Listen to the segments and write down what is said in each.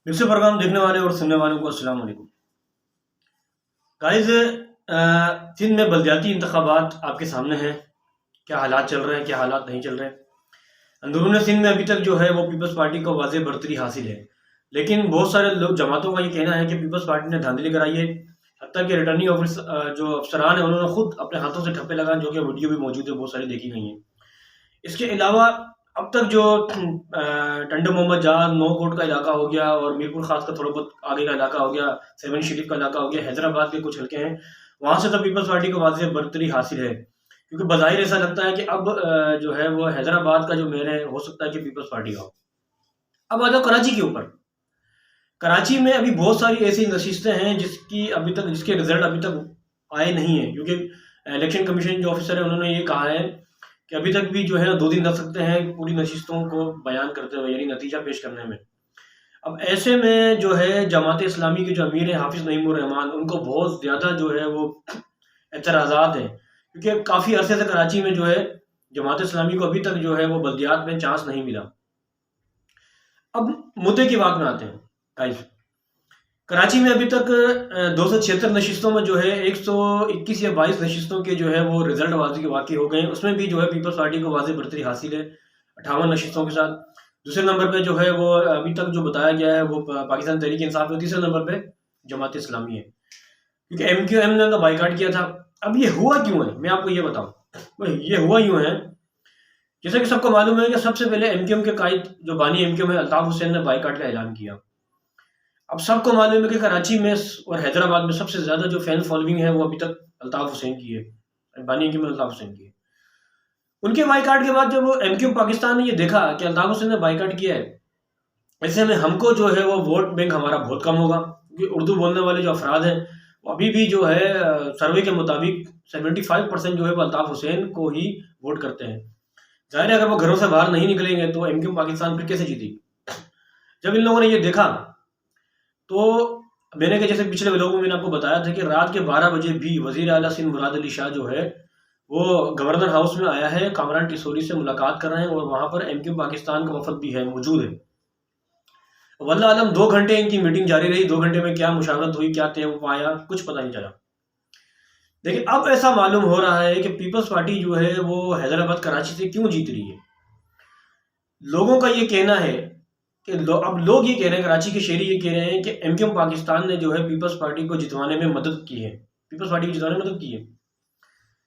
Mixer programme देखने वाले और सुनने वालों को अस्सलाम वालेकुम गाइस। सिंध में बलदियाती इंतखाबात आपके सामने हैं। क्या हालात चल रहे हैं, क्या हालात नहीं चल रहे हैं। अंदरून सिंध में अभी तक जो है वो पीपल्स पार्टी को वाज़ेह बढ़तरी हासिल है, लेकिन बहुत सारे लोग जमातों का ये कहना है कि पीपल्स पार्टी ने धांधली कराई है। हत्ता कि रिटर्निंग ऑफिसर जो अफसरान है उन्होंने खुद अपने हाथों से ठप्पे लगाए, जो कि वीडियो भी मौजूद है, बहुत सारी देखी गई हैं। इसके अलावा अब तक जो टंडे मोहम्मद जहां नौकोट का इलाका हो गया और मीरपुर खास का थोड़ा बहुत आगे का इलाका हो गया, सेवन शरीफ का इलाका हो गया, हैदराबाद के कुछ हल्के हैं, वहां से तो पीपल्स पार्टी को वाज़ेह बढ़तरी हासिल है। क्योंकि बज़ाहिर ऐसा लगता है कि अब जो है वो हैदराबाद का जो मेयर है हो सकता है कि पीपल्स पार्टी का हो। अब आ जाओ कराची के ऊपर। कराची में अभी बहुत सारी ऐसी नशिस्तें हैं जिसके रिजल्ट अभी तक आए नहीं है, क्योंकि इलेक्शन कमीशन जो ऑफिसर है उन्होंने ये कहा है कि अभी तक भी जो है 2 दिन लग सकते हैं पूरी नशिस्तों को बयान करते हुए, यानी नतीजा पेश करने में। अब ऐसे में जो है जमात इस्लामी के जो अमीर है हाफिज नईमुर रहमान, उनको बहुत ज़्यादा जो है वो एतराज़ात हैं, क्योंकि काफ़ी अरसे से कराची में जो है जमात इस्लामी को अभी तक जो है वो बल्दियात में चांस नहीं मिला। अब मुद्दे की बात में आते हैं गाइस। कराची में अभी तक 276 नशिस्तों में जो है 121 या 22 नशिस्तों के जो है वो रिजल्ट वाकई हो गए। उसमें भी जो है पीपल्स पार्टी को वाज़ेह बढ़तरी हासिल है 58 नशिस्तों के साथ। दूसरे नंबर पे जो है वो अभी तक जो बताया गया है वो पाकिस्तान तहरीक इंसाफ है। तीसरे नंबर पे जमात इस्लामी है, क्योंकि MQM ने उनका बाइकाट किया था। अब ये हुआ क्यों है, मैं आपको ये बताऊँ। ये हुआ यूँ है, जैसे कि सबको मालूम है कि सबसे पहले MQM के कायद जो बानी MQM है अल्ताफ हुसैन ने बाइकाट का ऐलान किया। अब सबको मालूम है कि कराची में और हैदराबाद में सबसे ज़्यादा जो फैन फॉलोइंग है वो अभी तक अल्ताफ हुसैन की है, बानी की में अल्ताफ हुसैन की है। उनके बाइकाट के बाद जब वो MQM पाकिस्तान ने ये देखा कि अल्ताफ हुसैन ने बाइकाट किया है, ऐसे में हमको जो है वो वोट बैंक हमारा बहुत कम होगा, क्योंकि उर्दू बोलने वाले जो अफराद हैं वो अभी भी जो है सर्वे के मुताबिक 75% जो है वो अल्ताफ हुसैन को ही वोट करते हैं। जाहिर है अगर वो घरों से बाहर नहीं निकलेंगे तो MQM पाकिस्तान फिर कैसे जीतेगी। जब इन लोगों ने ये देखा तो मैंने कि जैसे पिछले व्लॉग में मैंने आपको बताया था कि रात के 12 बजे भी वज़ीर आला सिंध मुराद अली शाह जो है वो गवर्नर हाउस में आया है, कामरान टिसोरी से मुलाकात कर रहे हैं और वहाँ पर MQM पाकिस्तान का वफद भी है, मौजूद है। वल्लाह आलम 2 घंटे इनकी मीटिंग जारी रही। 2 घंटे में क्या मुशावरत हुई, क्या तय पाया, कुछ पता नहीं चला। लेकिन अब ऐसा मालूम हो रहा है कि पीपल्स पार्टी जो है वो हैदराबाद कराची से क्यों जीत रही है। लोगों का ये कहना है कि अब लोग ये कह रहे हैं, कराची के शहरी ये कह रहे हैं कि MQM पाकिस्तान ने जो है पीपल्स पार्टी को जितवाने में मदद की है, पीपल्स पार्टी को जितवाने में मदद की है,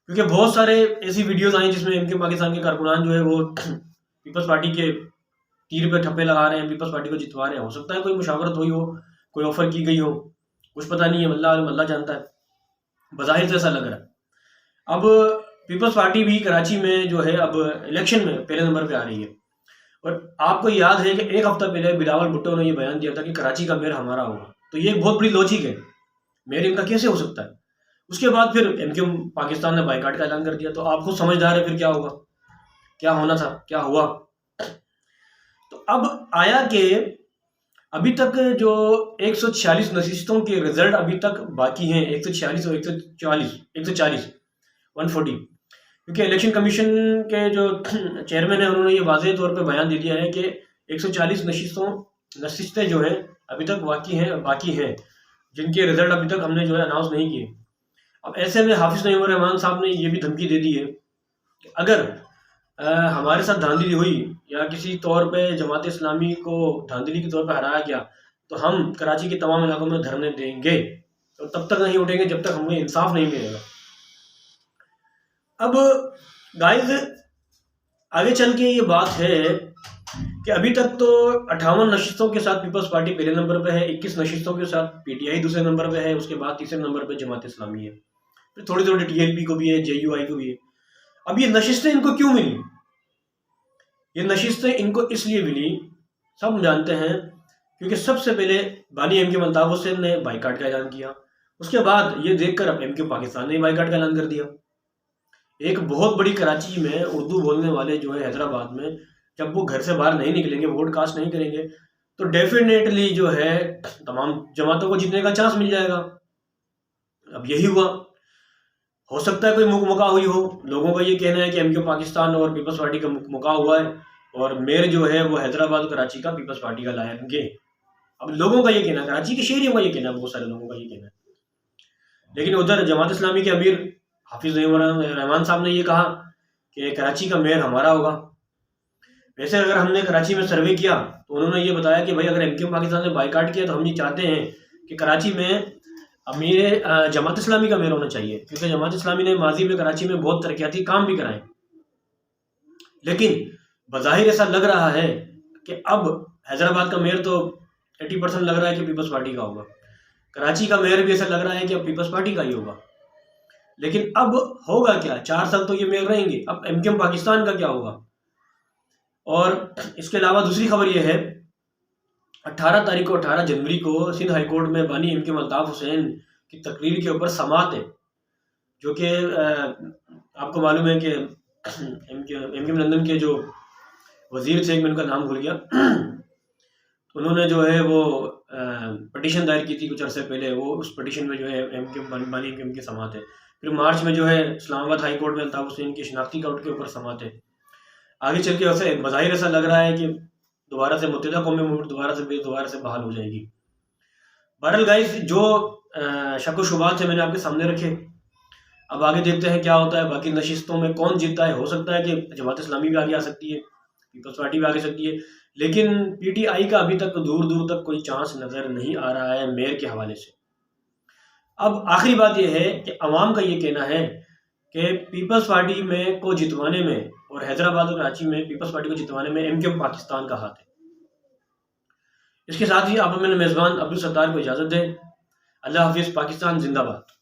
क्योंकि बहुत सारे ऐसी वीडियोस आई जिसमें MQM पाकिस्तान के कारकुनान जो है वो पीपल्स पार्टी के तीर पे ठप्पे लगा रहे हैं, पीपल्स पार्टी को जितवा रहे हैं। हो सकता है कोई मुशावरत हुई हो, कोई ऑफर की गई हो, कुछ पता नहीं है, अल्लाह जानता है। बज़ाहिर से ऐसा लग रहा है। अब पीपल्स पार्टी भी कराची में जो है अब इलेक्शन में पहले नंबर पर आ रही है। और आपको याद है कि एक हफ्ता पहले बिलावल भुट्टो ने ये बयान दिया था कि कराची का मेयर हमारा होगा, तो ये एक बहुत बड़ी लॉजिक है, मेयर इनका कैसे हो सकता है। उसके बाद फिर MQM पाकिस्तान ने बाइकाट का ऐलान कर दिया, तो आप खुद समझदार है फिर क्या होगा, क्या होना था, क्या हुआ। तो अब आया कि अभी तक जो 146 नशिस्तों के रिजल्ट अभी तक बाकी हैं, 146 और 140 140, क्योंकि इलेक्शन कमीशन के जो चेयरमैन है उन्होंने ये वाज़ेह तौर पे बयान दे दिया है कि 140 नशिस्तें जो है अभी तक बाकी हैं जिनके रिजल्ट अभी तक हमने जो है अनाउंस नहीं किए। अब ऐसे में हाफिज नईमुर रहमान साहब ने ये भी धमकी दे दी है कि अगर हमारे साथ धांधली हुई या किसी तौर पे जमात इस्लामी को धांधली के तौर पे हराया गया तो हम कराची के तमाम इलाकों में धरने देंगे, तो तब तक नहीं उठेंगे जब तक हमें इंसाफ नहीं मिलेगा। अब गाइस आगे चल के ये बात है कि अभी तक तो 58 नशिस्तों के साथ पीपल्स पार्टी पहले नंबर पे है, 21 नशिस्तों के साथ PTI दूसरे नंबर पे है, उसके बाद तीसरे नंबर पे जमात इस्लामी है, फिर थोड़ी थोड़ी TLP को भी है, JUI को भी है। अब ये नशिस्तें इनको क्यों मिली? ये नशिस्तें इनको इसलिए मिली, सब जानते हैं, क्योंकि सबसे पहले बानी MQM अल्ताफ हुसैन ने बाइकाट का ऐलान किया। उसके बाद ये देखकर अब MQM पाकिस्तान ने बाइकाट का ऐलान कर दिया। एक बहुत बड़ी कराची में उर्दू बोलने वाले जो है हैदराबाद में, जब वो घर से बाहर नहीं निकलेंगे, वोट कास्ट नहीं करेंगे, तो डेफिनेटली जो है तमाम जमातों को जीतने का चांस मिल जाएगा। अब यही हुआ। हो सकता है कोई मुका हुई हो। लोगों का ये कहना है कि MQM पाकिस्तान और पीपल्स पार्टी का मुका हुआ है और मेयर जो है वो हैदराबाद और कराची का पीपल्स पार्टी का लाएंगे। अब लोगों का ये कहना है, कराची के शहरियों का ये कहना है, बहुत सारे लोगों का ये कहना है। लेकिन उधर जमात इस्लामी के अमीर हाफिज रहमान साहब ने ये कहा कि कराची का मेयर हमारा होगा। वैसे अगर हमने कराची में सर्वे किया तो उन्होंने ये बताया कि भाई अगर एमक्यूएम पाकिस्तान ने बाइकाट किया तो हम ये चाहते हैं कि कराची में अमीर जमात इस्लामी का मेयर होना चाहिए, क्योंकि जमात इस्लामी ने माजी में कराची में बहुत तरक्याती काम भी कराए। लेकिन बज़ाहिर ऐसा लग रहा है कि अब हैदराबाद का मेयर तो 80% लग रहा है कि पीपल्स पार्टी का होगा, कराची का मेयर भी ऐसा लग रहा है कि अब पीपल्स पार्टी का ही होगा। लेकिन अब होगा क्या, 4 साल तो ये मेयर रहेंगे, अब एमक्यूएम पाकिस्तान का क्या होगा। और इसके अलावा दूसरी खबर यह है, 18 जनवरी को सिंध हाई कोर्ट में बानी एमक्यूएम अल्ताफ हुसैन की तकरीर के ऊपर समाअत है, जो कि आपको मालूम है कि एमक्यूएम लंदन के जो वजीर थे, मैं उनका नाम भूल गया, उन्होंने जो है वो पटिशन दायर की थी कुछ अर्से पहले। वो उस पटिशन में जो है एमक्यूएम बानी एमक्यूएम की समाअत है। फिर मार्च में जो है इस्लामाबाद हाई कोर्ट में अल्ताफ हुसैन की शनाख्ती काउंट के ऊपर समाअत है। आगे चल के वैसे बज़ाहिर ऐसा लग रहा है कि दोबारा से मुत्तहिदा कौमी मूवमेंट दोबारा से बहाल हो जाएगी। बहरहाल गाइस, जो शक व शुबात है मैंने आपके सामने रखे। अब आगे देखते हैं क्या होता है, बाकी नशिस्तों में कौन जीतता है। हो सकता है कि जमात इस्लामी भी आगे आ सकती है, पीपल्स पार्टी भी आगे सकती है, लेकिन पीटीआई का अभी तक दूर दूर तक कोई चांस नज़र नहीं आ रहा है मेयर के हवाले से। अब आखिरी बात यह है कि अवाम का ये कहना है कि पीपल्स पार्टी में को जितवाने में और हैदराबाद और कराची में पीपल्स पार्टी को जितवाने में एमक्यूएम पाकिस्तान का हाथ है। इसके साथ ही आप मेरे मेज़बान अब्दुल सत्तार को इजाज़त दें। अल्लाह हाफिज़। पाकिस्तान जिंदाबाद।